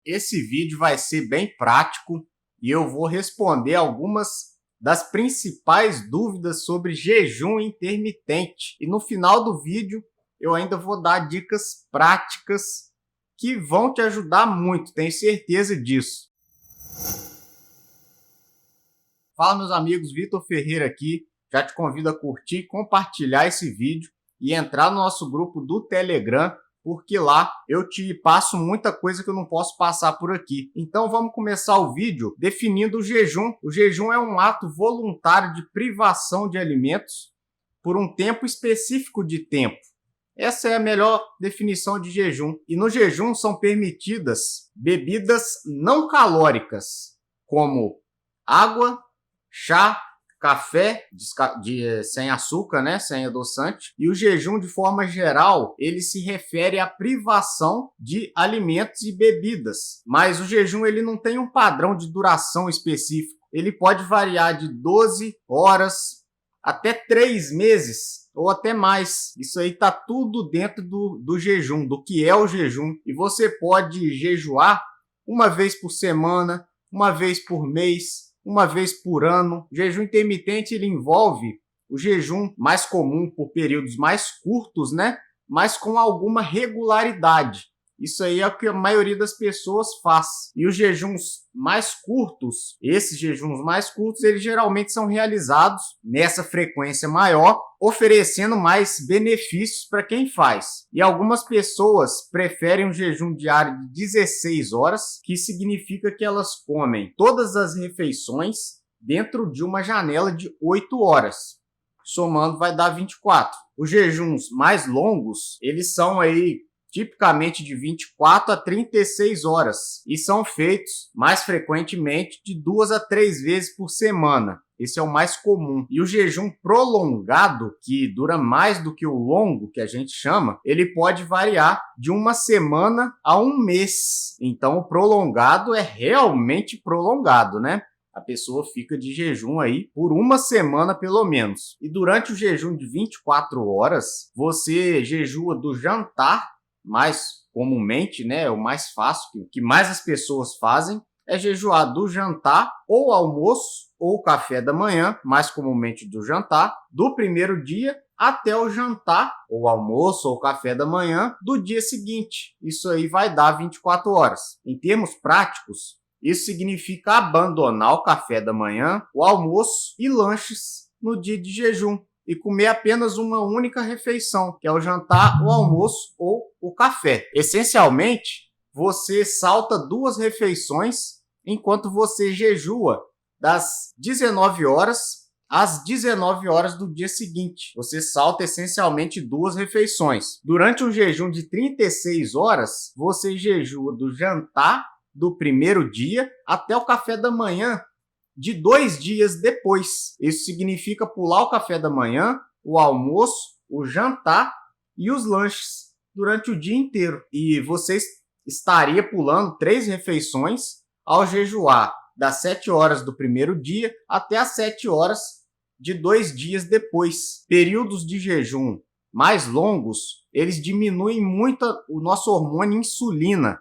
Esse vídeo vai ser bem prático e eu vou responder algumas das principais dúvidas sobre jejum intermitente. E no final do vídeo eu ainda vou dar dicas práticas que vão te ajudar muito, tenho certeza disso. Fala, meus amigos, Vitor Ferreira aqui. Já te convido a curtir, compartilhar esse vídeo e entrar no nosso grupo do Telegram, porque lá eu te passo muita coisa que eu não posso passar por aqui. Então vamos começar o vídeo definindo o jejum. O jejum é um ato voluntário de privação de alimentos por um tempo específico de tempo. Essa é a melhor definição de jejum. E no jejum são permitidas bebidas não calóricas, como água, chá, café sem açúcar, né, sem adoçante. E o jejum, de forma geral, ele se refere à privação de alimentos e bebidas. Mas o jejum ele não tem um padrão de duração específico. Ele pode variar de 12 horas até 3 meses ou até mais. Isso aí tá tudo dentro do jejum, do que é o jejum. E você pode jejuar uma vez por semana, uma vez por mês, uma vez por ano. O jejum intermitente ele envolve o jejum mais comum por períodos mais curtos, né? Mas com alguma regularidade. Isso aí é o que a maioria das pessoas faz. E os jejuns mais curtos, esses jejuns mais curtos, eles geralmente são realizados nessa frequência maior, oferecendo mais benefícios para quem faz. E algumas pessoas preferem um jejum diário de 16 horas, que significa que elas comem todas as refeições dentro de uma janela de 8 horas. Somando vai dar 24. Os jejuns mais longos, eles são aí tipicamente de 24 a 36 horas e são feitos mais frequentemente de 2 a 3 vezes por semana. Esse é o mais comum. E o jejum prolongado, que dura mais do que o longo, que a gente chama, ele pode variar de uma semana a um mês. Então o prolongado é realmente prolongado, né? A pessoa fica de jejum aí por uma semana pelo menos. E durante o jejum de 24 horas, você jejua do jantar, mais comumente, né, o mais fácil, o que mais as pessoas fazem é jejuar do jantar ou almoço ou café da manhã, mais comumente do jantar, do primeiro dia até o jantar ou almoço ou café da manhã do dia seguinte. Isso aí vai dar 24 horas. Em termos práticos, isso significa abandonar o café da manhã, o almoço e lanches no dia de jejum e comer apenas uma única refeição, que é o jantar, o almoço ou o café. Essencialmente, você salta 2 refeições enquanto você jejua das 19 horas às 19 horas do dia seguinte. Você salta essencialmente 2 refeições. Durante um jejum de 36 horas, você jejua do jantar do primeiro dia até o café da manhã de 2 dias depois. Isso significa pular o café da manhã, o almoço, o jantar e os lanches durante o dia inteiro. E você estaria pulando 3 refeições ao jejuar das 7 horas do primeiro dia até as 7 horas de 2 dias depois. Períodos de jejum mais longos, eles diminuem muito o nosso hormônio insulina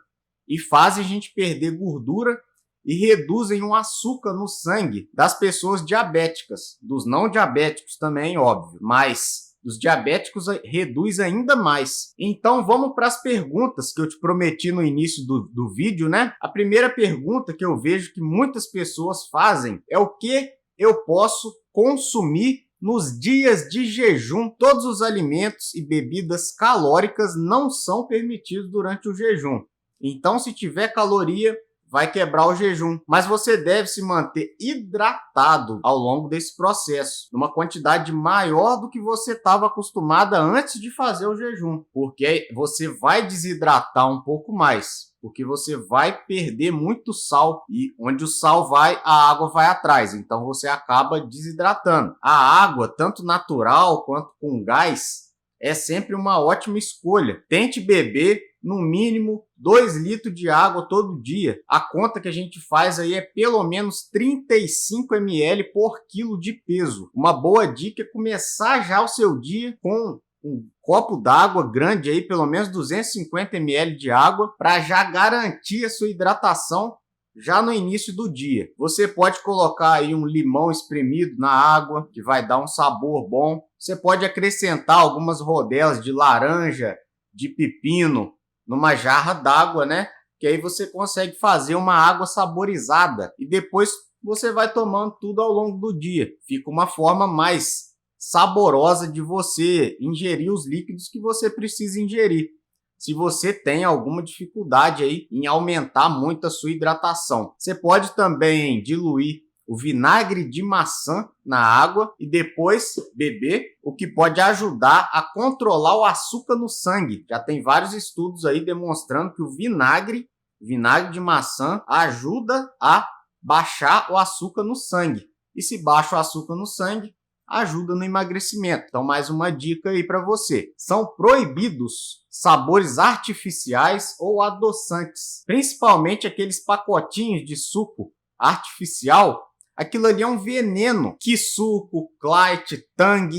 e fazem a gente perder gordura e reduzem o açúcar no sangue das pessoas diabéticas, dos não diabéticos também, óbvio, mas dos diabéticos reduz ainda mais. Então vamos para as perguntas que eu te prometi no início do vídeo, né? A primeira pergunta que eu vejo que muitas pessoas fazem é o que eu posso consumir nos dias de jejum. Todos os alimentos e bebidas calóricas não são permitidos durante o jejum. Então, se tiver caloria, vai quebrar o jejum. Mas você deve se manter hidratado ao longo desse processo, numa quantidade maior do que você estava acostumada antes de fazer o jejum, porque você vai desidratar um pouco mais, porque você vai perder muito sal e onde o sal vai, a água vai atrás, então você acaba desidratando. A água, tanto natural quanto com gás, é sempre uma ótima escolha. Tente beber no mínimo 2 litros de água todo dia. A conta que a gente faz aí é pelo menos 35 ml por quilo de peso. Uma boa dica é começar já o seu dia com um copo d'água grande aí, pelo menos 250 ml de água, para já garantir a sua hidratação já no início do dia. Você pode colocar aí um limão espremido na água, que vai dar um sabor bom. Você pode acrescentar algumas rodelas de laranja, de pepino, numa jarra d'água, né? Que aí você consegue fazer uma água saborizada e depois você vai tomando tudo ao longo do dia. Fica uma forma mais saborosa de você ingerir os líquidos que você precisa ingerir. Se você tem alguma dificuldade aí em aumentar muito a sua hidratação, você pode também diluir o vinagre de maçã na água e depois beber, o que pode ajudar a controlar o açúcar no sangue. Já tem vários estudos aí demonstrando que o vinagre de maçã ajuda a baixar o açúcar no sangue. E se baixa o açúcar no sangue, ajuda no emagrecimento. Então, mais uma dica aí para você. São proibidos sabores artificiais ou adoçantes, principalmente aqueles pacotinhos de suco artificial. Aquilo ali é um veneno. Kisuko, Clyde, Tang,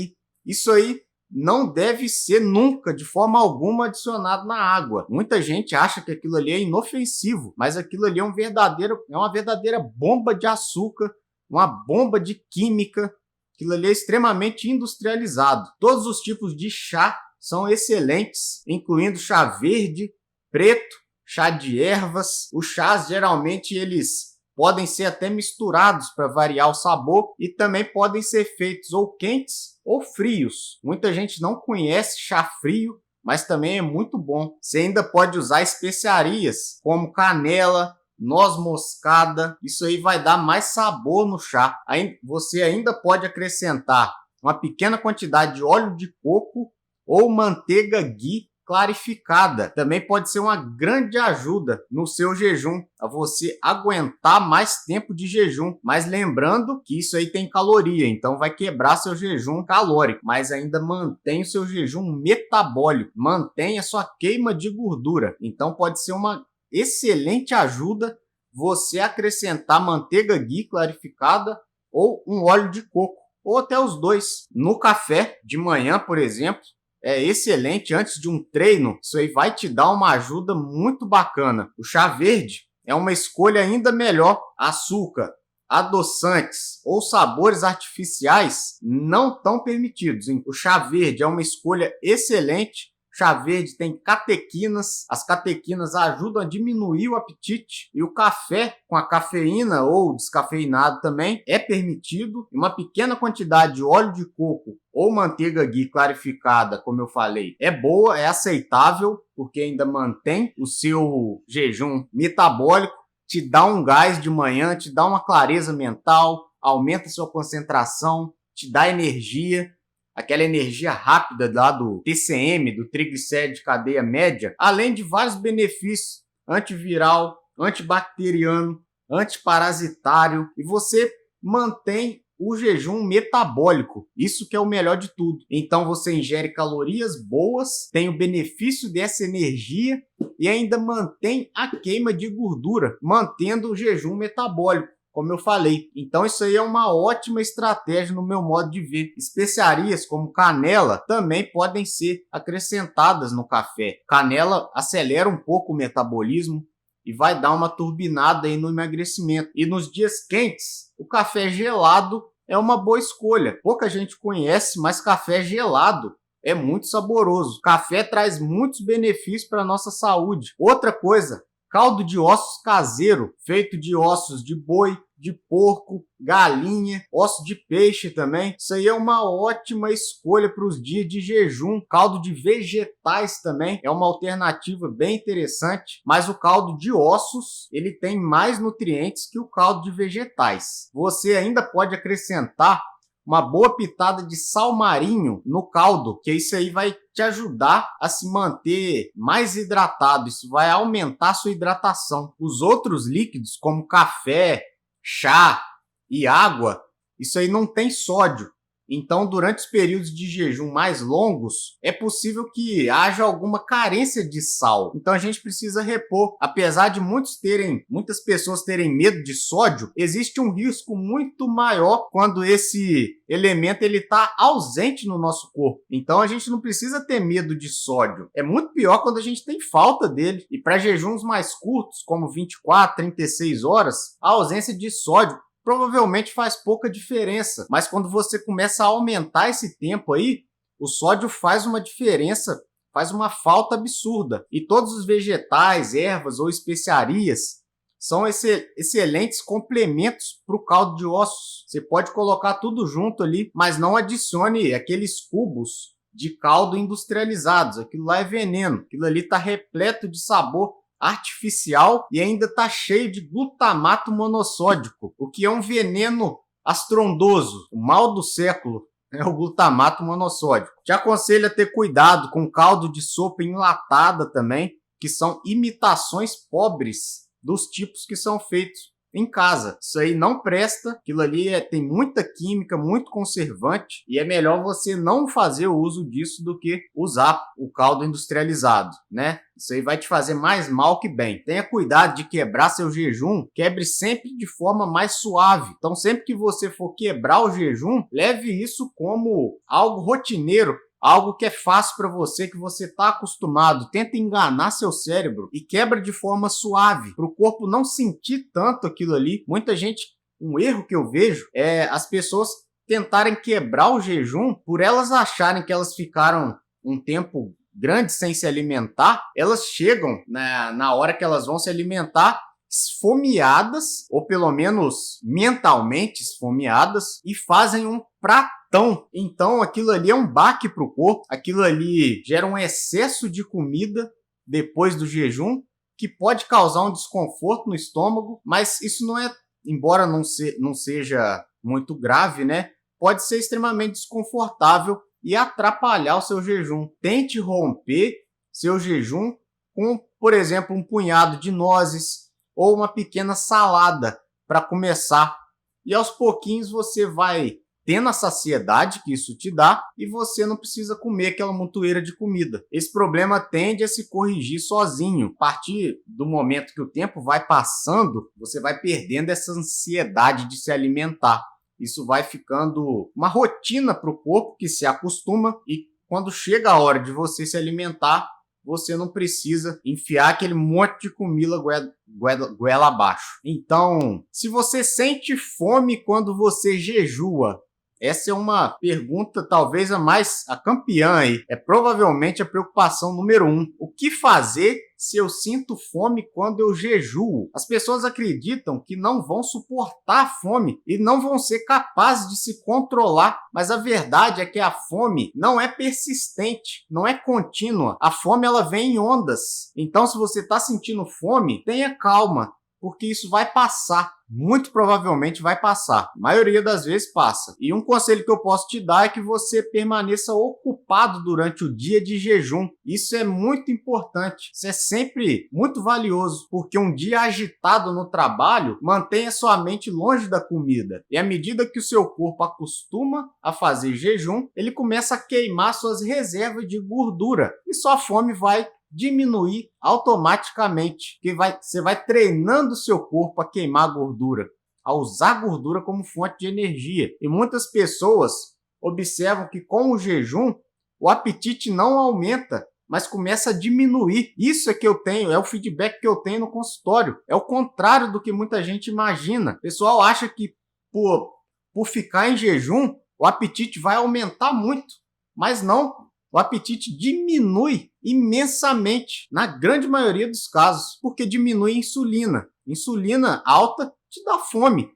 isso aí não deve ser nunca, de forma alguma, adicionado na água. Muita gente acha que aquilo ali é inofensivo, mas aquilo ali é uma verdadeira bomba de açúcar, uma bomba de química. Aquilo ali é extremamente industrializado. Todos os tipos de chá são excelentes, incluindo chá verde, preto, chá de ervas. Os chás, geralmente, eles podem ser até misturados para variar o sabor e também podem ser feitos ou quentes ou frios. Muita gente não conhece chá frio, mas também é muito bom. Você ainda pode usar especiarias como canela, noz moscada. Isso aí vai dar mais sabor no chá. Você ainda pode acrescentar uma pequena quantidade de óleo de coco ou manteiga ghee clarificada. Também pode ser uma grande ajuda no seu jejum, a você aguentar mais tempo de jejum. Mas lembrando que isso aí tem caloria, então vai quebrar seu jejum calórico, mas ainda mantém o seu jejum metabólico, mantém a sua queima de gordura. Então pode ser uma excelente ajuda você acrescentar manteiga ghee clarificada ou um óleo de coco, ou até os dois. No café de manhã, por exemplo, é excelente antes de um treino. Isso aí vai te dar uma ajuda muito bacana. O chá verde é uma escolha ainda melhor. Açúcar, adoçantes ou sabores artificiais não estão permitidos. O chá verde é uma escolha excelente. Chá verde tem catequinas, as catequinas ajudam a diminuir o apetite e o café com a cafeína ou descafeinado também é permitido. Uma pequena quantidade de óleo de coco ou manteiga ghee clarificada, como eu falei, é boa, é aceitável, porque ainda mantém o seu jejum metabólico, te dá um gás de manhã, te dá uma clareza mental, aumenta a sua concentração, te dá energia. Aquela energia rápida lá do TCM, do triglicéride de cadeia média, além de vários benefícios antiviral, antibacteriano, antiparasitário, e você mantém o jejum metabólico. Isso que é o melhor de tudo. Então você ingere calorias boas, tem o benefício dessa energia e ainda mantém a queima de gordura, mantendo o jejum metabólico, como eu falei. Então isso aí é uma ótima estratégia no meu modo de ver. Especiarias como canela também podem ser acrescentadas no café. Canela acelera um pouco o metabolismo e vai dar uma turbinada aí no emagrecimento. E nos dias quentes, o café gelado é uma boa escolha. Pouca gente conhece, mas café gelado é muito saboroso. Café traz muitos benefícios para a nossa saúde. Outra coisa, caldo de ossos caseiro, feito de ossos de boi, de porco, galinha, osso de peixe também. Isso aí é uma ótima escolha para os dias de jejum. Caldo de vegetais também é uma alternativa bem interessante, mas o caldo de ossos, ele tem mais nutrientes que o caldo de vegetais. Você ainda pode acrescentar uma boa pitada de sal marinho no caldo, que isso aí vai te ajudar a se manter mais hidratado. Isso vai aumentar a sua hidratação. Os outros líquidos, como café, chá e água, isso aí não tem sódio. Então, durante os períodos de jejum mais longos, é possível que haja alguma carência de sal. Então, a gente precisa repor. Apesar de muitas pessoas terem medo de sódio, existe um risco muito maior quando esse elemento está ausente no nosso corpo. Então, a gente não precisa ter medo de sódio. É muito pior quando a gente tem falta dele. E para jejuns mais curtos, como 24, 36 horas, a ausência de sódio provavelmente faz pouca diferença, mas quando você começa a aumentar esse tempo aí, o sódio faz uma diferença, faz uma falta absurda. E todos os vegetais, ervas ou especiarias são excelentes complementos para o caldo de ossos. Você pode colocar tudo junto ali, mas não adicione aqueles cubos de caldo industrializados. Aquilo lá é veneno, aquilo ali está repleto de sabor artificial e ainda está cheio de glutamato monossódico, o que é um veneno astrondoso, o mal do século. É o glutamato monossódico. Te aconselho a ter cuidado com caldo de sopa enlatada também, que são imitações pobres dos tipos que são feitos em casa. Isso aí não presta, aquilo ali tem muita química, muito conservante, e é melhor você não fazer o uso disso do que usar o caldo industrializado, né? Isso aí vai te fazer mais mal que bem. Tenha cuidado de quebrar seu jejum, quebre sempre de forma mais suave. Então, sempre que você for quebrar o jejum, leve isso como algo rotineiro, algo que é fácil para você, que você está acostumado. Tenta enganar seu cérebro e quebra de forma suave, para o corpo não sentir tanto aquilo ali. Muita gente, um erro que eu vejo é as pessoas tentarem quebrar o jejum por elas acharem que elas ficaram um tempo grande sem se alimentar. Elas chegam na hora que elas vão se alimentar esfomeadas, ou pelo menos mentalmente esfomeadas, e fazem um pratão. Então aquilo ali é um baque para o corpo, aquilo ali gera um excesso de comida depois do jejum, que pode causar um desconforto no estômago, mas isso não é, embora não seja muito grave, né? Pode ser extremamente desconfortável e atrapalhar o seu jejum. Tente romper seu jejum com, por exemplo, um punhado de nozes, ou uma pequena salada para começar. E aos pouquinhos você vai tendo a saciedade que isso te dá e você não precisa comer aquela montoeira de comida. Esse problema tende a se corrigir sozinho. A partir do momento que o tempo vai passando, você vai perdendo essa ansiedade de se alimentar. Isso vai ficando uma rotina para o corpo que se acostuma, e quando chega a hora de você se alimentar, você não precisa enfiar aquele monte de comida goela abaixo. Então, se você sente fome quando você jejua, essa é uma pergunta, talvez a campeã aí. É provavelmente a preocupação número 1. O que fazer se eu sinto fome quando eu jejuo? As pessoas acreditam que não vão suportar a fome e não vão ser capazes de se controlar. Mas a verdade é que a fome não é persistente, não é contínua. A fome ela vem em ondas. Então, se você está sentindo fome, tenha calma, porque isso vai passar. Muito provavelmente vai passar. A maioria das vezes passa. E um conselho que eu posso te dar é que você permaneça ocupado durante o dia de jejum. Isso é muito importante. Isso é sempre muito valioso, porque um dia agitado no trabalho mantém a sua mente longe da comida. E à medida que o seu corpo acostuma a fazer jejum, ele começa a queimar suas reservas de gordura. E sua fome vai diminuir automaticamente, que você vai treinando o seu corpo a queimar gordura, a usar gordura como fonte de energia. E muitas pessoas observam que com o jejum o apetite não aumenta, mas começa a diminuir. Isso é que eu tenho, é o feedback que eu tenho no consultório. É o contrário do que muita gente imagina. O pessoal acha que por ficar em jejum o apetite vai aumentar muito, mas não. O apetite diminui imensamente, na grande maioria dos casos, porque diminui a insulina. Insulina alta te dá fome.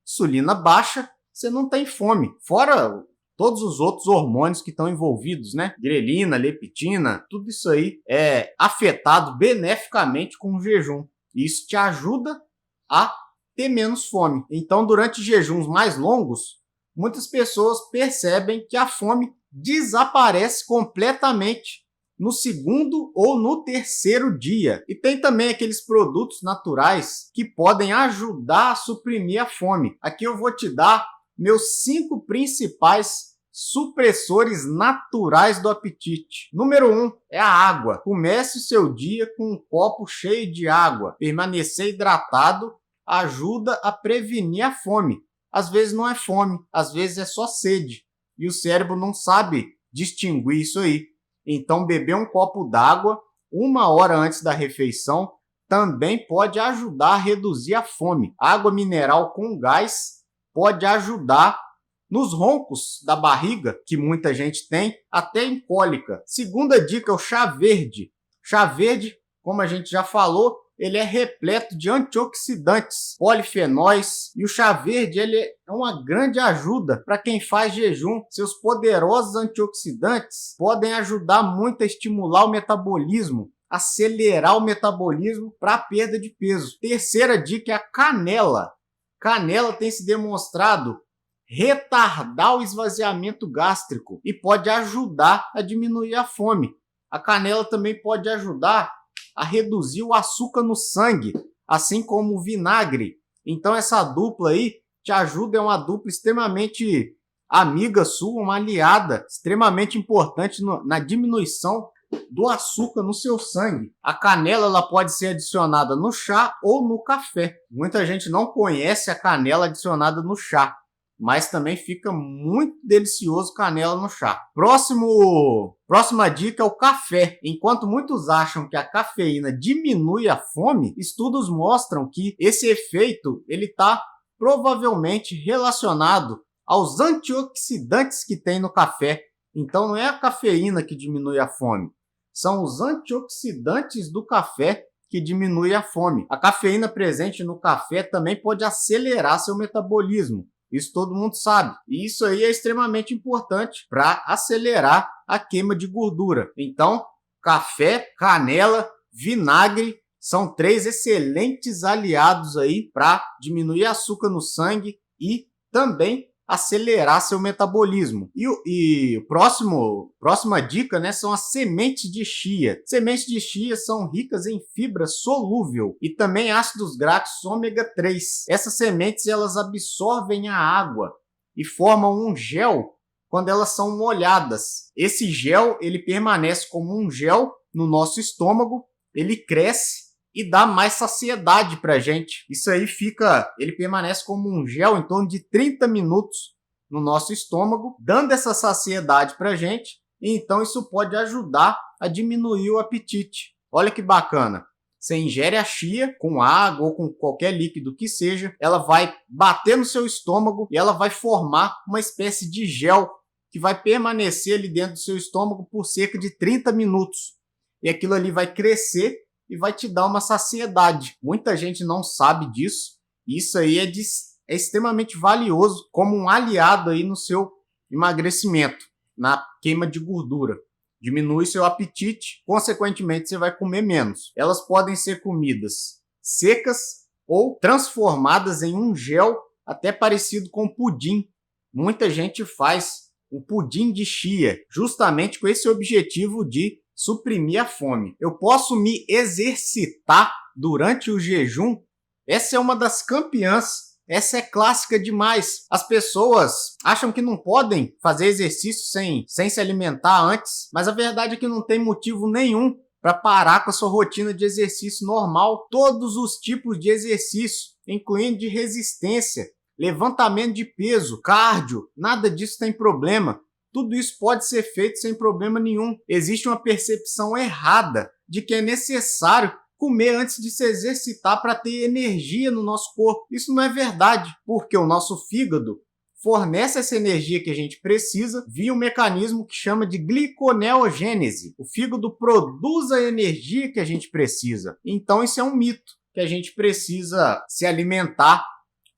Insulina baixa, você não tem fome. Fora todos os outros hormônios que estão envolvidos, né? Grelina, leptina, tudo isso aí é afetado beneficamente com o jejum. E isso te ajuda a ter menos fome. Então, durante jejuns mais longos, muitas pessoas percebem que a fome desaparece completamente no segundo ou no terceiro dia. E tem também aqueles produtos naturais que podem ajudar a suprimir a fome. Aqui eu vou te dar meus 5 principais supressores naturais do apetite. Número 1 é a água. Comece o seu dia com um copo cheio de água. Permanecer hidratado ajuda a prevenir a fome. Às vezes não é fome, às vezes é só sede. E o cérebro não sabe distinguir isso aí. Então, beber um copo d'água 1 hora antes da refeição também pode ajudar a reduzir a fome. Água mineral com gás pode ajudar nos roncos da barriga, que muita gente tem, até em cólica. Segunda dica é o chá verde. Chá verde, como a gente já falou, ele é repleto de antioxidantes, polifenóis, e o chá verde ele é uma grande ajuda para quem faz jejum. Seus poderosos antioxidantes podem ajudar muito a estimular o metabolismo, acelerar o metabolismo para a perda de peso. Terceira dica é a canela. Canela tem se demonstrado retardar o esvaziamento gástrico e pode ajudar a diminuir a fome. A canela também pode ajudar a reduzir o açúcar no sangue, assim como o vinagre. Então essa dupla aí te ajuda, é uma dupla extremamente amiga sua, uma aliada extremamente importante na diminuição do açúcar no seu sangue. A canela ela pode ser adicionada no chá ou no café. Muita gente não conhece a canela adicionada no chá, mas também fica muito delicioso canela no chá. Próxima dica é o café. Enquanto muitos acham que a cafeína diminui a fome, estudos mostram que esse efeito ele está provavelmente relacionado aos antioxidantes que tem no café. Então não é a cafeína que diminui a fome, são os antioxidantes do café que diminuem a fome. A cafeína presente no café também pode acelerar seu metabolismo. Isso todo mundo sabe. E isso aí é extremamente importante para acelerar a queima de gordura. Então, café, canela, vinagre são 3 excelentes aliados aí para diminuir açúcar no sangue e também acelerar seu metabolismo. E próxima dica, né, são as sementes de chia. Sementes de chia são ricas em fibra solúvel e também ácidos graxos ômega 3. Essas sementes elas absorvem a água e formam um gel quando elas são molhadas. Esse gel ele permanece como um gel no nosso estômago, ele cresce e dá mais saciedade pra gente. Isso aí ele permanece como um gel em torno de 30 minutos no nosso estômago, dando essa saciedade pra gente, e então isso pode ajudar a diminuir o apetite. Olha que bacana. Você ingere a chia com água ou com qualquer líquido que seja, ela vai bater no seu estômago e ela vai formar uma espécie de gel que vai permanecer ali dentro do seu estômago por cerca de 30 minutos. E aquilo ali vai crescer e vai te dar uma saciedade. Muita gente não sabe disso. Isso aí é extremamente valioso como um aliado aí no seu emagrecimento, na queima de gordura. Diminui seu apetite, consequentemente você vai comer menos. Elas podem ser comidas secas ou transformadas em um gel até parecido com pudim. Muita gente faz um pudim de chia, justamente com esse objetivo de suprimir a fome. Eu posso me exercitar durante o jejum? Essa é uma das campeãs. Essa é clássica demais. As pessoas acham que não podem fazer exercício sem se alimentar antes, mas a verdade é que não tem motivo nenhum para parar com a sua rotina de exercício normal. Todos os tipos de exercício, incluindo de resistência, levantamento de peso, cardio, nada disso tem problema. Tudo isso pode ser feito sem problema nenhum. Existe uma percepção errada de que é necessário comer antes de se exercitar para ter energia no nosso corpo. Isso não é verdade, porque o nosso fígado fornece essa energia que a gente precisa via um mecanismo que chama de gliconeogênese. O fígado produz a energia que a gente precisa. Então isso é um mito, que a gente precisa se alimentar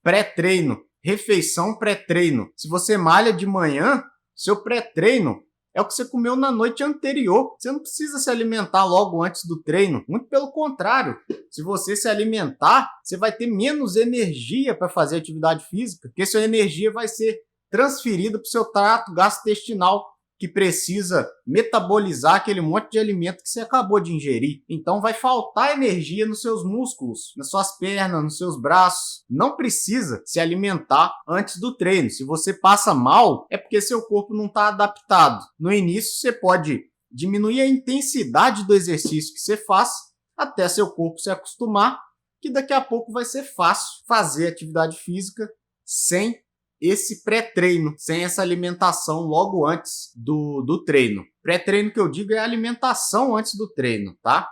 pré-treino, refeição pré-treino. Se você malha de manhã, seu pré-treino é o que você comeu na noite anterior. Você não precisa se alimentar logo antes do treino. Muito pelo contrário. Se você se alimentar, você vai ter menos energia para fazer atividade física, porque sua energia vai ser transferida para o seu trato gastrointestinal, que precisa metabolizar aquele monte de alimento que você acabou de ingerir. Então vai faltar energia nos seus músculos, nas suas pernas, nos seus braços. Não precisa se alimentar antes do treino. Se você passa mal, é porque seu corpo não está adaptado. No início, você pode diminuir a intensidade do exercício que você faz até seu corpo se acostumar, que daqui a pouco vai ser fácil fazer atividade física sem esse pré-treino, sem essa alimentação logo antes do treino. Pré-treino que eu digo é alimentação antes do treino, tá?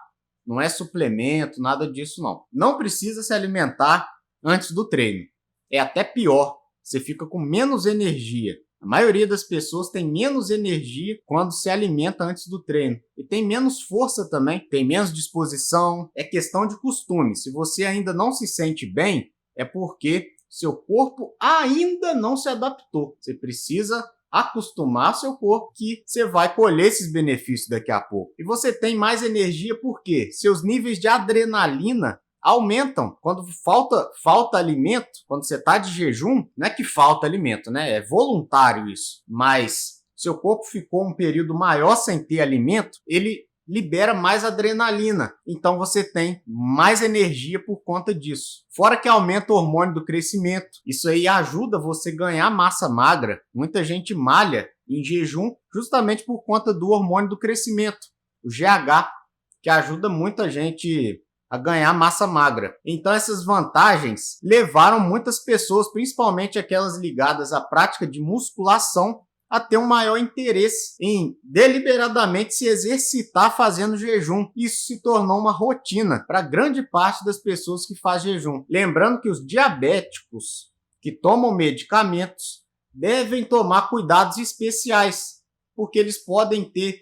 Não é suplemento, nada disso não. Não precisa se alimentar antes do treino. É até pior, você fica com menos energia. A maioria das pessoas tem menos energia quando se alimenta antes do treino. E tem menos força também, tem menos disposição. É questão de costume. Se você ainda não se sente bem, é porque seu corpo ainda não se adaptou. Você precisa acostumar seu corpo que você vai colher esses benefícios daqui a pouco. E você tem mais energia porque seus níveis de adrenalina aumentam quando falta alimento. Quando você está de jejum, não é que falta alimento, né? É voluntário isso. Mas seu corpo ficou um período maior sem ter alimento, ele libera mais adrenalina. Então você tem mais energia por conta disso. Fora que aumenta o hormônio do crescimento. Isso aí ajuda você a ganhar massa magra. Muita gente malha em jejum justamente por conta do hormônio do crescimento, o GH, que ajuda muita gente a ganhar massa magra. Então essas vantagens levaram muitas pessoas, principalmente aquelas ligadas à prática de musculação, a ter um maior interesse em deliberadamente se exercitar fazendo jejum. Isso se tornou uma rotina para grande parte das pessoas que fazem jejum. Lembrando que os diabéticos que tomam medicamentos devem tomar cuidados especiais, porque eles podem ter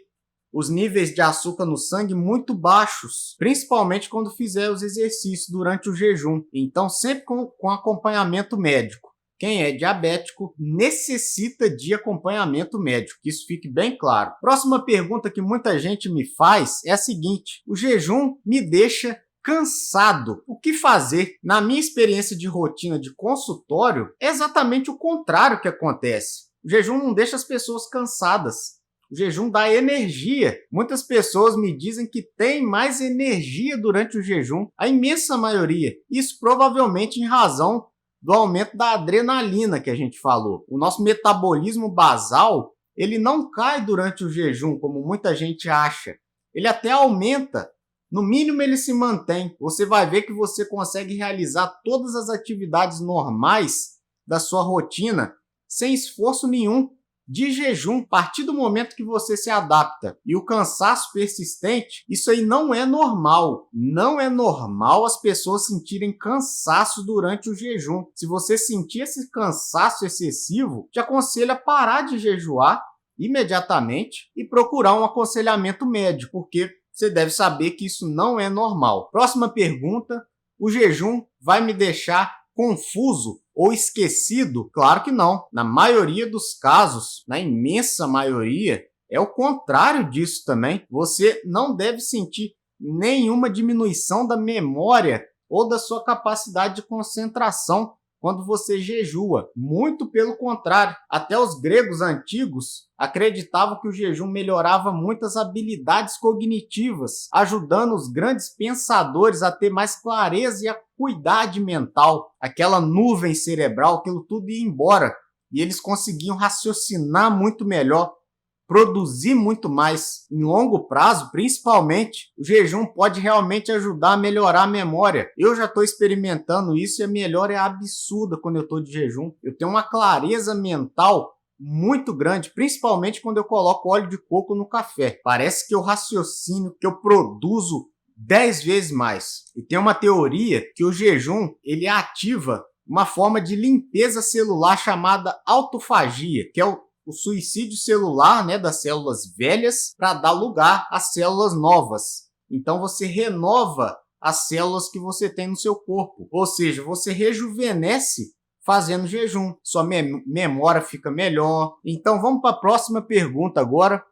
os níveis de açúcar no sangue muito baixos, principalmente quando fizer os exercícios durante o jejum. Então, sempre com acompanhamento médico. Quem é diabético necessita de acompanhamento médico, que isso fique bem claro. Próxima pergunta que muita gente me faz é a seguinte: o jejum me deixa cansado. O que fazer? Na minha experiência de rotina de consultório, é exatamente o contrário que acontece. O jejum não deixa as pessoas cansadas. O jejum dá energia. Muitas pessoas me dizem que tem mais energia durante o jejum, a imensa maioria. Isso provavelmente em razão do aumento da adrenalina que a gente falou. O nosso metabolismo basal, ele não cai durante o jejum, como muita gente acha. Ele até aumenta. No mínimo ele se mantém. Você vai ver que você consegue realizar todas as atividades normais da sua rotina sem esforço nenhum. De jejum, a partir do momento que você se adapta e o cansaço persistente, isso aí não é normal. Não é normal as pessoas sentirem cansaço durante o jejum. Se você sentir esse cansaço excessivo, te aconselho a parar de jejuar imediatamente e procurar um aconselhamento médico, porque você deve saber que isso não é normal. Próxima pergunta: o jejum vai me deixar confuso ou esquecido? Claro que não. Na maioria dos casos, na imensa maioria, é o contrário disso também. Você não deve sentir nenhuma diminuição da memória ou da sua capacidade de concentração quando você jejua. Muito pelo contrário. Até os gregos antigos acreditavam que o jejum melhorava muitas habilidades cognitivas, ajudando os grandes pensadores a ter mais clareza e acuidade mental. Aquela nuvem cerebral, aquilo tudo ia embora. E eles conseguiam raciocinar muito melhor, produzir muito mais. Em longo prazo, principalmente, o jejum pode realmente ajudar a melhorar a memória. Eu já estou experimentando isso e a melhora é absurda quando eu estou de jejum. Eu tenho uma clareza mental muito grande, principalmente quando eu coloco óleo de coco no café. Parece que eu raciocino, que eu produzo 10 vezes mais. E tem uma teoria que o jejum ele ativa uma forma de limpeza celular chamada autofagia, que é o suicídio celular, né, das células velhas para dar lugar às células novas. Então você renova as células que você tem no seu corpo. Ou seja, você rejuvenesce fazendo jejum. Sua memória fica melhor. Então vamos para a próxima pergunta agora.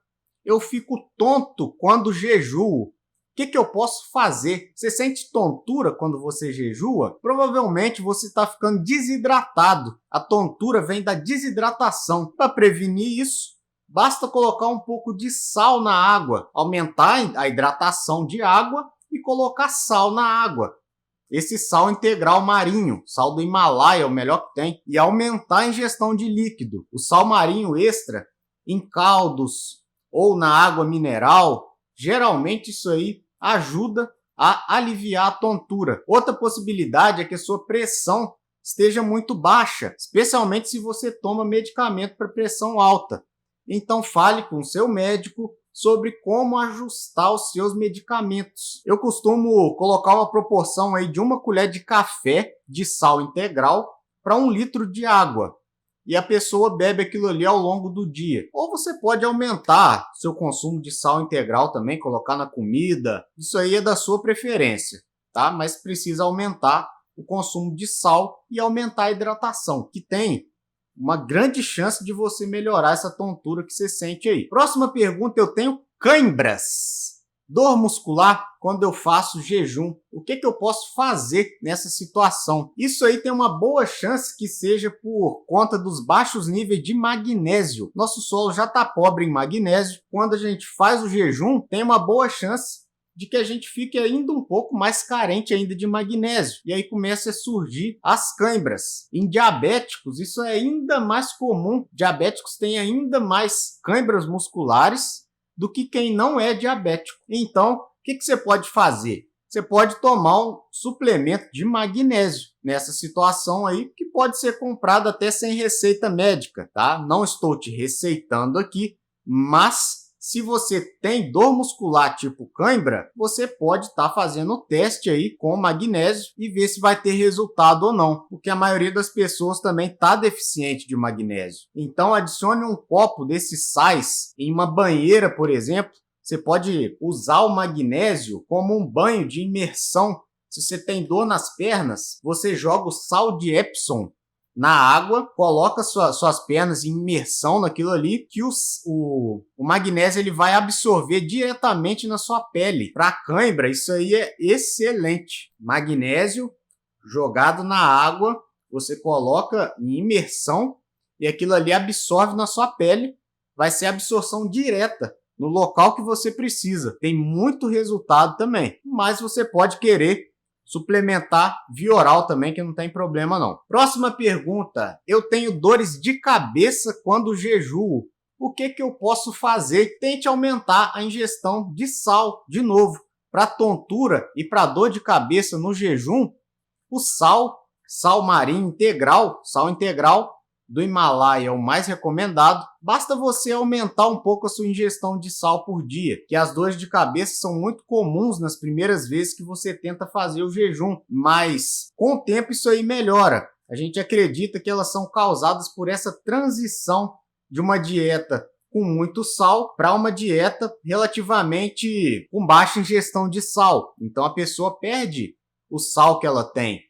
Eu fico tonto quando jejuo. O que eu posso fazer? Você sente tontura quando você jejua? Provavelmente você está ficando desidratado. A tontura vem da desidratação. Para prevenir isso, Basta colocar um pouco de sal na água, aumentar a hidratação de água e colocar sal na água. Esse sal integral marinho, sal do Himalaia é o melhor que tem, e aumentar a ingestão de líquido. O sal marinho extra em caldos ou na água mineral, geralmente isso aí ajuda a aliviar a tontura. Outra possibilidade é que a sua pressão esteja muito baixa, especialmente se você toma medicamento para pressão alta. Então fale com o seu médico sobre como ajustar os seus medicamentos. Eu costumo colocar uma proporção aí de 1 colher de café de sal integral para 1 litro de água. E a pessoa bebe aquilo ali ao longo do dia. Ou você pode aumentar seu consumo de sal integral também, colocar na comida. Isso aí é da sua preferência, tá? Mas precisa aumentar o consumo de sal e aumentar a hidratação, que tem uma grande chance de você melhorar essa tontura que você sente aí. Próxima pergunta, eu tenho câimbras. Dor muscular quando eu faço jejum. O que eu posso fazer nessa situação? Isso aí tem uma boa chance que seja por conta dos baixos níveis de magnésio. Nosso solo já está pobre em magnésio. Quando a gente faz o jejum, tem uma boa chance de que a gente fique ainda um pouco mais carente ainda de magnésio. E aí começa a surgir as câimbras. Em diabéticos, isso é ainda mais comum. Diabéticos têm ainda mais câimbras musculares do que quem não é diabético. Então, o que você pode fazer? Você pode tomar um suplemento de magnésio nessa situação aí, que pode ser comprado até sem receita médica, tá? Não estou te receitando aqui, mas se você tem dor muscular tipo cãibra, você pode estar fazendo o teste aí com magnésio e ver se vai ter resultado ou não, porque a maioria das pessoas também está deficiente de magnésio. Então adicione um copo desses sais em uma banheira, por exemplo. Você pode usar o magnésio como um banho de imersão. Se você tem dor nas pernas, você joga o sal de Epsom na água, coloca suas pernas em imersão naquilo ali, que o magnésio ele vai absorver diretamente na sua pele. Para cãibra, isso aí é excelente. Magnésio jogado na água, você coloca em imersão e aquilo ali absorve na sua pele. Vai ser absorção direta no local que você precisa. Tem muito resultado também, mas você pode querer suplementar via oral também, que não tem problema não. Próxima pergunta. Eu tenho dores de cabeça quando jejuo. O que eu posso fazer? Tente aumentar a ingestão de sal de novo. Para tontura e para dor de cabeça no jejum, o sal marinho integral, sal integral do Himalaia é o mais recomendado. Basta você aumentar um pouco a sua ingestão de sal por dia, que as dores de cabeça são muito comuns nas primeiras vezes que você tenta fazer o jejum, mas com o tempo isso aí melhora. A gente acredita que elas são causadas por essa transição de uma dieta com muito sal para uma dieta relativamente com baixa ingestão de sal. Então a pessoa perde o sal que ela tem.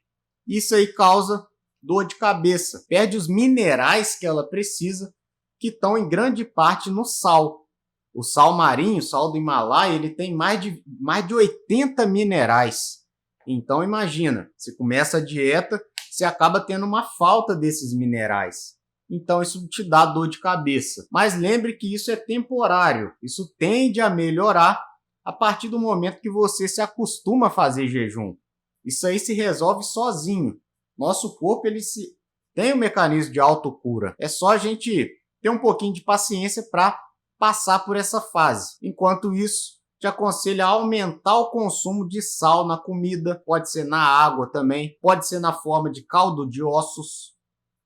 Isso aí causa dor de cabeça, perde os minerais que ela precisa, que estão em grande parte no sal. O sal marinho, o sal do Himalaia, ele tem mais de 80 minerais. Então imagina, você começa a dieta, você acaba tendo uma falta desses minerais. Então isso te dá dor de cabeça. Mas lembre que isso é temporário, isso tende a melhorar a partir do momento que você se acostuma a fazer jejum. Isso aí se resolve sozinho. Nosso corpo tem um mecanismo de autocura. É só a gente ter um pouquinho de paciência para passar por essa fase. Enquanto isso, te aconselho a aumentar o consumo de sal na comida. Pode ser na água também. Pode ser na forma de caldo de ossos.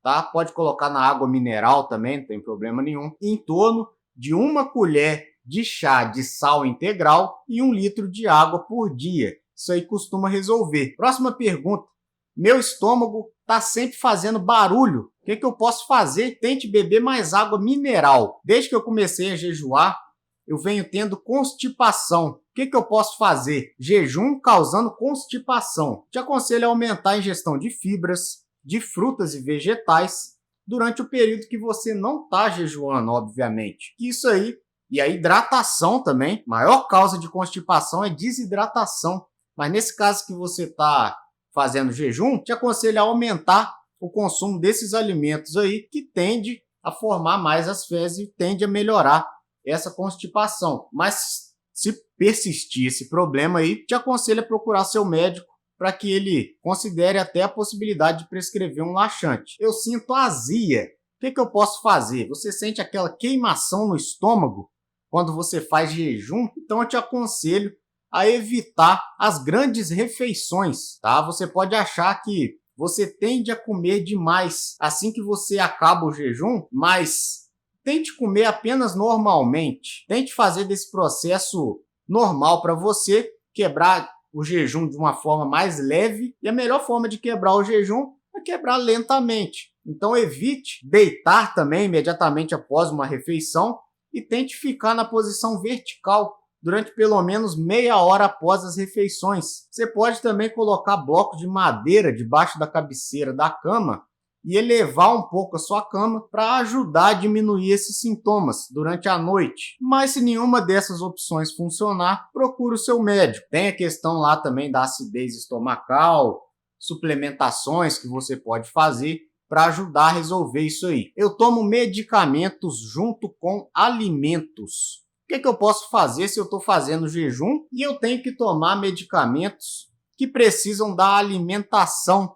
Tá? Pode colocar na água mineral também, não tem problema nenhum. Em torno de 1 colher de chá de sal integral e 1 litro de água por dia. Isso aí costuma resolver. Próxima pergunta. Meu estômago está sempre fazendo barulho. O que eu posso fazer? Tente beber mais água mineral. Desde que eu comecei a jejuar, eu venho tendo constipação. O que eu posso fazer? Jejum causando constipação. Te aconselho a aumentar a ingestão de fibras, de frutas e vegetais durante o período que você não está jejuando, obviamente. Isso aí, e a hidratação também. Maior causa de constipação é desidratação. Mas nesse caso que você está fazendo jejum, te aconselho a aumentar o consumo desses alimentos aí que tende a formar mais as fezes e tende a melhorar essa constipação. Mas se persistir esse problema aí, te aconselho a procurar seu médico para que ele considere até a possibilidade de prescrever um laxante. Eu sinto azia. O que eu posso fazer? Você sente aquela queimação no estômago quando você faz jejum? Então eu te aconselho a evitar as grandes refeições, tá? Você pode achar que você tende a comer demais assim que você acaba o jejum, mas tente comer apenas normalmente. Tente fazer desse processo normal para você, quebrar o jejum de uma forma mais leve, e a melhor forma de quebrar o jejum é quebrar lentamente. Então evite deitar também imediatamente após uma refeição e tente ficar na posição vertical durante pelo menos meia hora após as refeições. Você pode também colocar blocos de madeira debaixo da cabeceira da cama e elevar um pouco a sua cama para ajudar a diminuir esses sintomas durante a noite. Mas se nenhuma dessas opções funcionar, procure o seu médico. Tem a questão lá também da acidez estomacal, suplementações que você pode fazer para ajudar a resolver isso aí. Eu tomo medicamentos junto com alimentos. O que eu posso fazer se eu estou fazendo jejum e eu tenho que tomar medicamentos que precisam da alimentação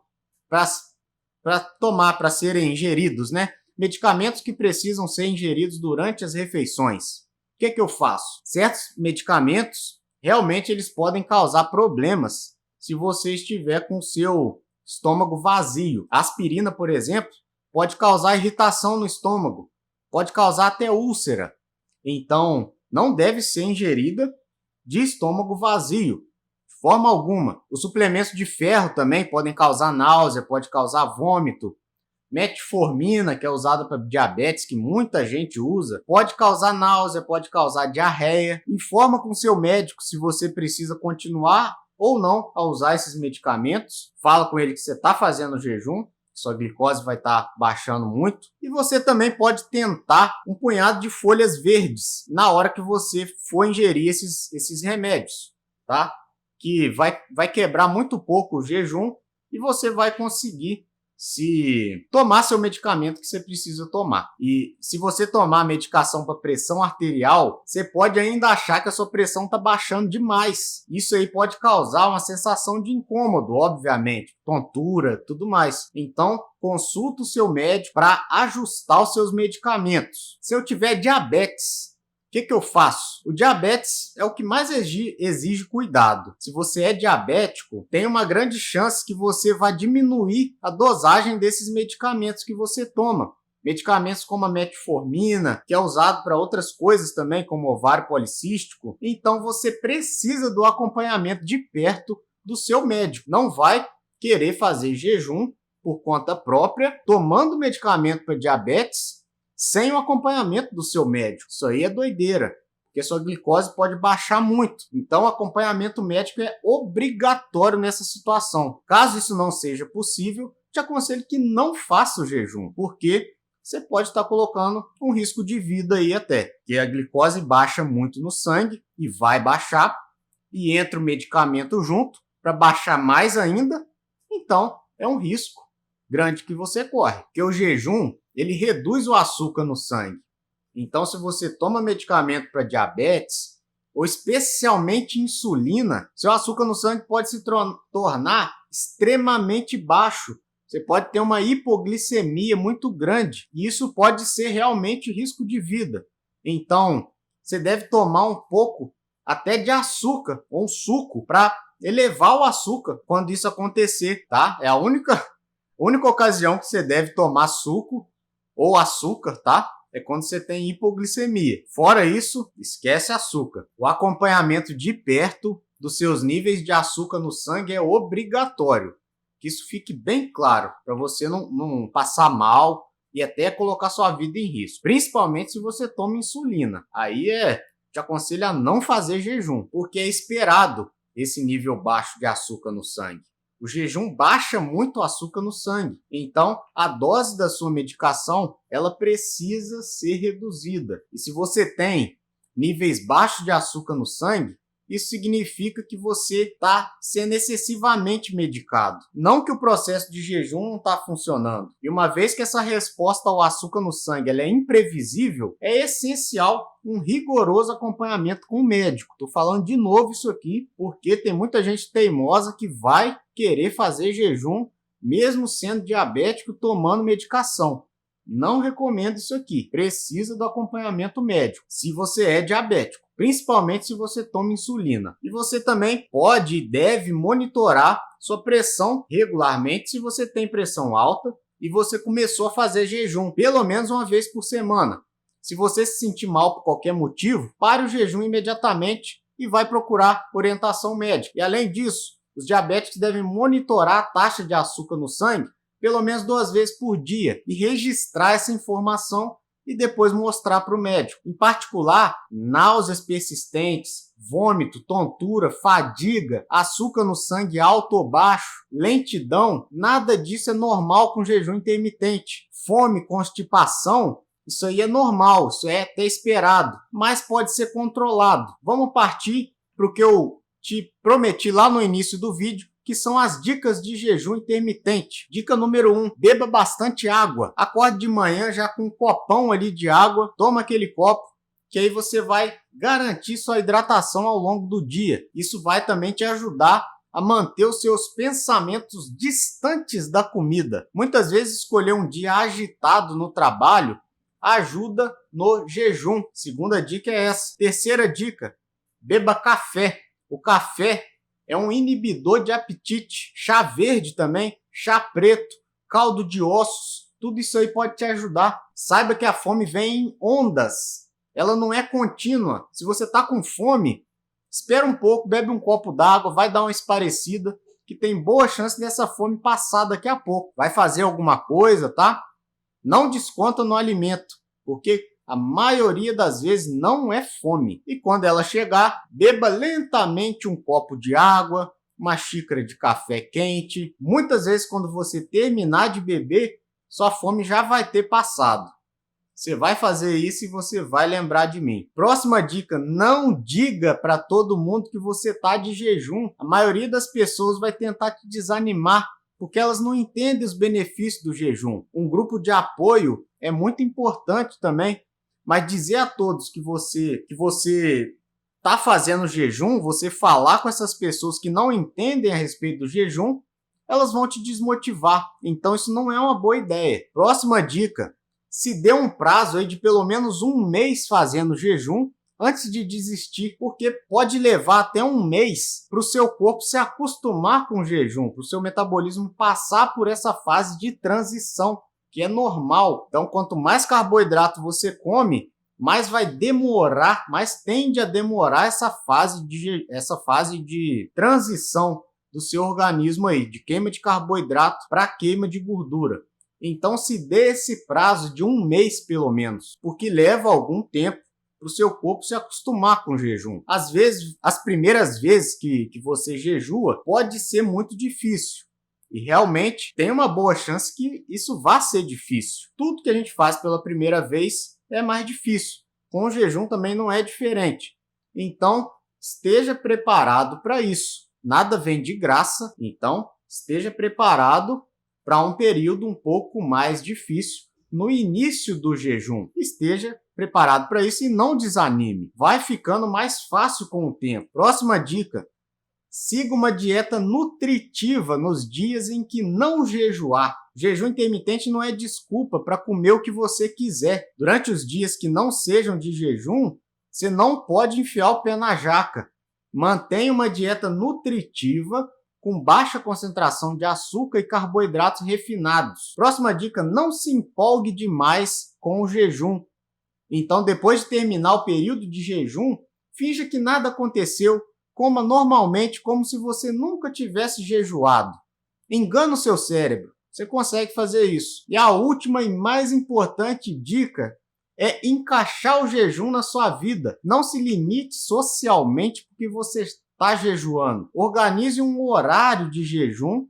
para tomar, para serem ingeridos, né? Medicamentos que precisam ser ingeridos durante as refeições. O que eu faço? Certos medicamentos, realmente eles podem causar problemas se você estiver com o seu estômago vazio. A aspirina, por exemplo, pode causar irritação no estômago, pode causar até úlcera. Então, não deve ser ingerida de estômago vazio, de forma alguma. Os suplementos de ferro também podem causar náusea, pode causar vômito. Metformina, que é usada para diabetes, que muita gente usa, pode causar náusea, pode causar diarreia. Informa com seu médico se você precisa continuar ou não a usar esses medicamentos. Fala com ele que você está fazendo jejum, sua glicose vai estar baixando muito. E você também pode tentar um punhado de folhas verdes na hora que você for ingerir esses remédios, tá? Que vai quebrar muito pouco o jejum e você vai conseguir se tomar seu medicamento que você precisa tomar. E se você tomar a medicação para pressão arterial, você pode ainda achar que a sua pressão está baixando demais. Isso aí pode causar uma sensação de incômodo, obviamente, tontura, tudo mais. Então, consulta o seu médico para ajustar os seus medicamentos. Se eu tiver diabetes, o que eu faço? O diabetes é o que mais exige cuidado. Se você é diabético, tem uma grande chance que você vai diminuir a dosagem desses medicamentos que você toma. Medicamentos como a metformina, que é usado para outras coisas também, como ovário policístico. Então você precisa do acompanhamento de perto do seu médico. Não vai querer fazer jejum por conta própria, tomando medicamento para diabetes, sem o acompanhamento do seu médico. Isso aí é doideira, porque sua glicose pode baixar muito. Então, o acompanhamento médico é obrigatório nessa situação. Caso isso não seja possível, te aconselho que não faça o jejum, porque você pode estar colocando um risco de vida aí até, porque a glicose baixa muito no sangue e vai baixar, e entra o medicamento junto para baixar mais ainda. Então, é um risco grande que você corre, porque o jejum ele reduz o açúcar no sangue. Então, se você toma medicamento para diabetes, ou especialmente insulina, seu açúcar no sangue pode se tornar extremamente baixo. Você pode ter uma hipoglicemia muito grande, e isso pode ser realmente risco de vida. Então, você deve tomar um pouco até de açúcar, ou um suco, para elevar o açúcar quando isso acontecer, tá? É a única ocasião que você deve tomar suco ou açúcar, tá? É quando você tem hipoglicemia. Fora isso, esquece açúcar. O acompanhamento de perto dos seus níveis de açúcar no sangue é obrigatório. Que isso fique bem claro, para você não passar mal e até colocar sua vida em risco. Principalmente se você toma insulina. Aí te aconselho a não fazer jejum, porque é esperado esse nível baixo de açúcar no sangue. O jejum baixa muito o açúcar no sangue. Então, a dose da sua medicação, ela precisa ser reduzida. E se você tem níveis baixos de açúcar no sangue, isso significa que você está sendo excessivamente medicado. Não que o processo de jejum não está funcionando. E uma vez que essa resposta ao açúcar no sangue ela é imprevisível, é essencial um rigoroso acompanhamento com o médico. Estou falando de novo isso aqui, porque tem muita gente teimosa que vai querer fazer jejum, mesmo sendo diabético, tomando medicação. Não recomendo isso aqui. Precisa do acompanhamento médico, se você é diabético, principalmente se você toma insulina. E você também pode e deve monitorar sua pressão regularmente se você tem pressão alta e você começou a fazer jejum, pelo menos uma vez por semana. Se você se sentir mal por qualquer motivo, pare o jejum imediatamente e vai procurar orientação médica. E além disso, os diabéticos devem monitorar a taxa de açúcar no sangue pelo menos 2 vezes por dia e registrar essa informação e depois mostrar para o médico. Em particular, náuseas persistentes, vômito, tontura, fadiga, açúcar no sangue alto ou baixo, lentidão, nada disso é normal com jejum intermitente. Fome, constipação, isso aí é normal, isso é até esperado, mas pode ser controlado. Vamos partir para o que eu te prometi lá no início do vídeo, que são as dicas de jejum intermitente. Dica número 1, beba bastante água. Acorde de manhã já com um copão ali de água, toma aquele copo, que aí você vai garantir sua hidratação ao longo do dia. Isso vai também te ajudar a manter os seus pensamentos distantes da comida. Muitas vezes escolher um dia agitado no trabalho ajuda no jejum. Segunda dica é essa. Terceira dica, beba café. O café é um inibidor de apetite. Chá verde também, chá preto, caldo de ossos, tudo isso aí pode te ajudar. Saiba que a fome vem em ondas, ela não é contínua. Se você está com fome, espera um pouco, bebe um copo d'água, vai dar uma esparecida, que tem boa chance dessa fome passar daqui a pouco. Vai fazer alguma coisa, tá? Não desconta no alimento, porque a maioria das vezes não é fome. E quando ela chegar, beba lentamente um copo de água, uma xícara de café quente. Muitas vezes, quando você terminar de beber, sua fome já vai ter passado. Você vai fazer isso e você vai lembrar de mim. Próxima dica, não diga para todo mundo que você está de jejum. A maioria das pessoas vai tentar te desanimar, porque elas não entendem os benefícios do jejum. Um grupo de apoio é muito importante também. Mas dizer a todos que você está fazendo jejum, você falar com essas pessoas que não entendem a respeito do jejum, elas vão te desmotivar. Então isso não é uma boa ideia. Próxima dica, se dê um prazo aí de pelo menos 1 mês fazendo jejum antes de desistir, porque pode levar até 1 mês para o seu corpo se acostumar com o jejum, para o seu metabolismo passar por essa fase de transição, que é normal. Então, quanto mais carboidrato você come, mais vai demorar, mais tende a demorar essa fase de transição do seu organismo aí, de queima de carboidrato para queima de gordura. Então, se dê esse prazo de 1 mês pelo menos, porque leva algum tempo para o seu corpo se acostumar com o jejum. Às vezes, as primeiras vezes que você jejua, pode ser muito difícil. E realmente tem uma boa chance que isso vá ser difícil. Tudo que a gente faz pela primeira vez é mais difícil. Com o jejum também não é diferente. Então, esteja preparado para isso. Nada vem de graça, então esteja preparado para um período um pouco mais difícil no início do jejum. Esteja preparado para isso e não desanime. Vai ficando mais fácil com o tempo. Próxima dica. Siga uma dieta nutritiva nos dias em que não jejuar. Jejum intermitente não é desculpa para comer o que você quiser. Durante os dias que não sejam de jejum, você não pode enfiar o pé na jaca. Mantenha uma dieta nutritiva com baixa concentração de açúcar e carboidratos refinados. Próxima dica, não se empolgue demais com o jejum. Então, depois de terminar o período de jejum, finja que nada aconteceu. Coma normalmente, como se você nunca tivesse jejuado. Engana o seu cérebro. Você consegue fazer isso. E a última e mais importante dica é encaixar o jejum na sua vida. Não se limite socialmente porque você está jejuando. Organize um horário de jejum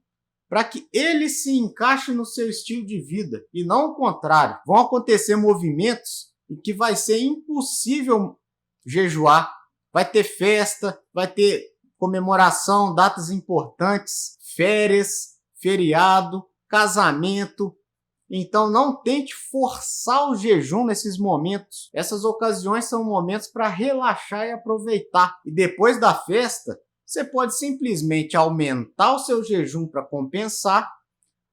para que ele se encaixe no seu estilo de vida e não o contrário. Vão acontecer movimentos em que vai ser impossível jejuar. vai ter festa, vai ter comemoração, datas importantes, férias, feriado, casamento. Então não tente forçar o jejum nesses momentos. Essas ocasiões são momentos para relaxar e aproveitar. E depois da festa, você pode simplesmente aumentar o seu jejum para compensar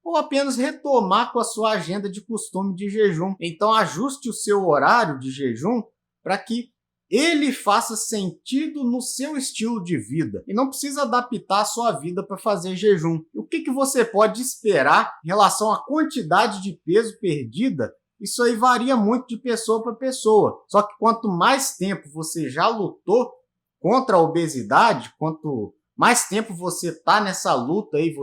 ou apenas retomar com a sua agenda de costume de jejum. Então ajuste o seu horário de jejum para que ele faça sentido no seu estilo de vida e não precisa adaptar a sua vida para fazer jejum. E o que você pode esperar em relação à quantidade de peso perdida? Isso aí varia muito de pessoa para pessoa. Só que quanto mais tempo você já lutou contra a obesidade, quanto mais tempo você está nessa luta aí,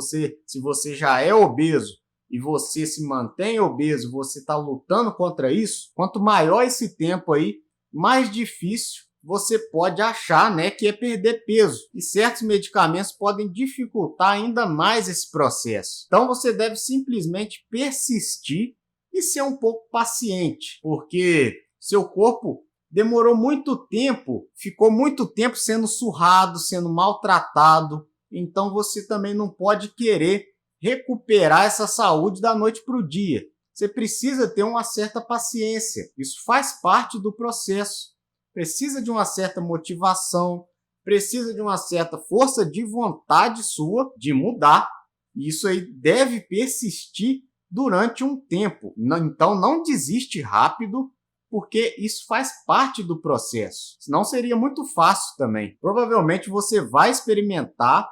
se você já é obeso e você se mantém obeso, você está lutando contra isso, quanto maior esse tempo aí, mais difícil você pode achar, né, que é perder peso. E certos medicamentos podem dificultar ainda mais esse processo. Então você deve simplesmente persistir e ser um pouco paciente, porque seu corpo demorou muito tempo, ficou muito tempo sendo surrado, sendo maltratado. Então você também não pode querer recuperar essa saúde da noite para o dia. Você precisa ter uma certa paciência. Isso faz parte do processo. Precisa de uma certa motivação, precisa de uma certa força de vontade sua de mudar. E isso aí deve persistir durante um tempo. Então não desiste rápido, porque isso faz parte do processo. Senão seria muito fácil também. Provavelmente você vai experimentar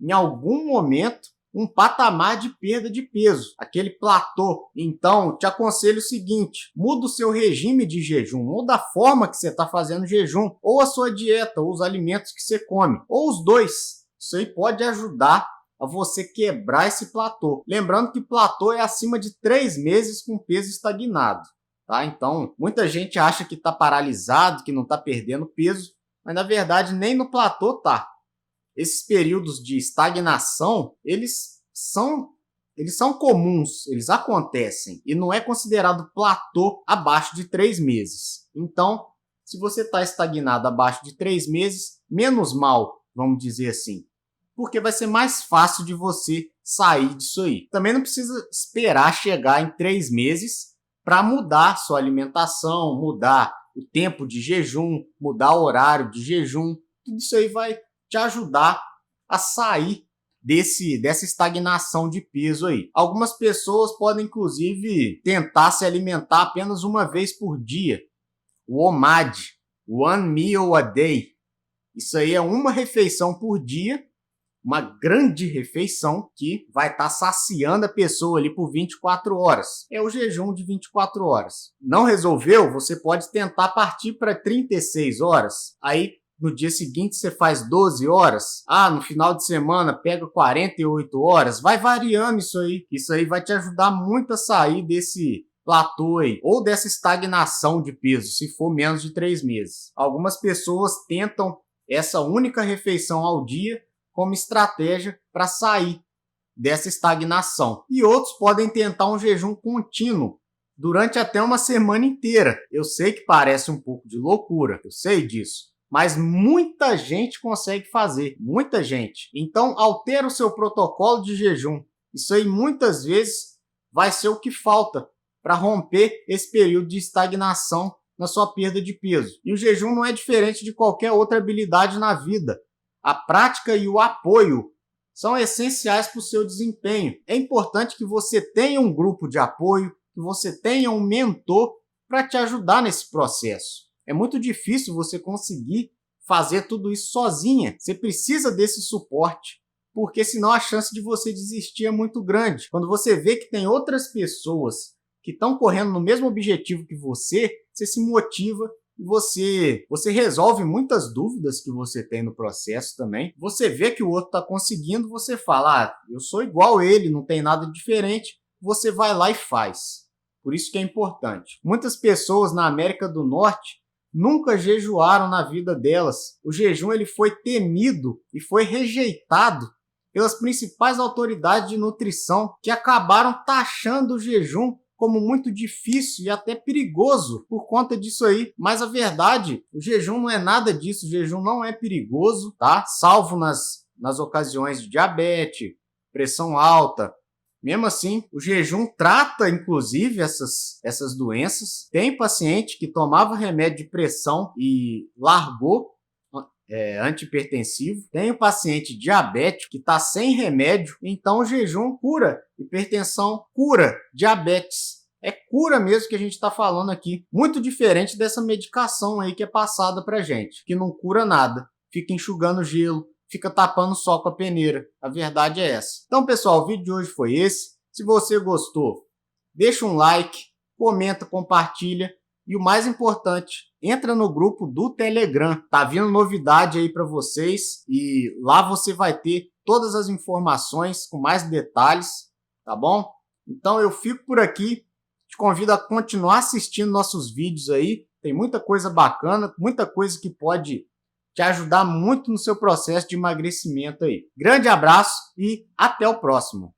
em algum momento um patamar de perda de peso, aquele platô. Então, te aconselho o seguinte, muda o seu regime de jejum, muda a forma que você está fazendo jejum, ou a sua dieta, ou os alimentos que você come, ou os dois. Isso aí pode ajudar a você quebrar esse platô. Lembrando que platô é acima de 3 meses com peso estagnado. Tá? Então, muita gente acha que está paralisado, que não está perdendo peso, mas na verdade nem no platô tá. Esses períodos de estagnação, eles são comuns, eles acontecem e não é considerado platô abaixo de 3 meses. Então, se você está estagnado abaixo de 3 meses, menos mal, vamos dizer assim, porque vai ser mais fácil de você sair disso aí. Também não precisa esperar chegar em 3 meses para mudar sua alimentação, mudar o tempo de jejum, mudar o horário de jejum. Tudo isso aí vai te ajudar a sair dessa estagnação de peso aí. Algumas pessoas podem, inclusive, tentar se alimentar apenas uma vez por dia. O OMAD, One Meal a Day. Isso aí é uma refeição por dia, uma grande refeição que vai estar saciando a pessoa ali por 24 horas. É o jejum de 24 horas. Não resolveu? Você pode tentar partir para 36 horas. Aí, no dia seguinte, você faz 12 horas. No final de semana, pega 48 horas. Vai variando isso aí. Isso aí vai te ajudar muito a sair desse platô aí, ou dessa estagnação de peso, se for menos de 3 meses. Algumas pessoas tentam essa única refeição ao dia como estratégia para sair dessa estagnação. E outros podem tentar um jejum contínuo durante até uma semana inteira. Eu sei que parece um pouco de loucura, eu sei disso, mas muita gente consegue fazer, muita gente. Então, altere o seu protocolo de jejum. Isso aí muitas vezes vai ser o que falta para romper esse período de estagnação na sua perda de peso. E o jejum não é diferente de qualquer outra habilidade na vida. A prática e o apoio são essenciais para o seu desempenho. É importante que você tenha um grupo de apoio, que você tenha um mentor para te ajudar nesse processo. É muito difícil você conseguir fazer tudo isso sozinha. Você precisa desse suporte, porque senão a chance de você desistir é muito grande. Quando você vê que tem outras pessoas que estão correndo no mesmo objetivo que você se motiva e você resolve muitas dúvidas que você tem no processo também. Você vê que o outro está conseguindo, você fala, eu sou igual a ele, não tem nada diferente. Você vai lá e faz. Por isso que é importante. Muitas pessoas na América do Norte nunca jejuaram na vida delas. O jejum ele foi temido e foi rejeitado pelas principais autoridades de nutrição, que acabaram taxando o jejum como muito difícil e até perigoso por conta disso aí. Mas a verdade, o jejum não é nada disso, o jejum não é perigoso, tá? Salvo nas ocasiões de diabetes, pressão alta. Mesmo assim, o jejum trata, inclusive, essas doenças. Tem paciente que tomava remédio de pressão e largou antihipertensivo. Tem o paciente diabético que está sem remédio. Então, o jejum cura hipertensão, cura diabetes. É cura mesmo que a gente está falando aqui. Muito diferente dessa medicação aí que é passada pra gente, que não cura nada. Fica enxugando gelo, fica tapando sol com a peneira. A verdade é essa. Então, pessoal, o vídeo de hoje foi esse. Se você gostou, deixa um like, comenta, compartilha. E o mais importante, entra no grupo do Telegram. Tá vindo novidade aí para vocês. E lá você vai ter todas as informações com mais detalhes, tá bom? Então eu fico por aqui. Te convido a continuar assistindo nossos vídeos aí. Tem muita coisa bacana, muita coisa que pode te ajudar muito no seu processo de emagrecimento aí. Grande abraço e até o próximo.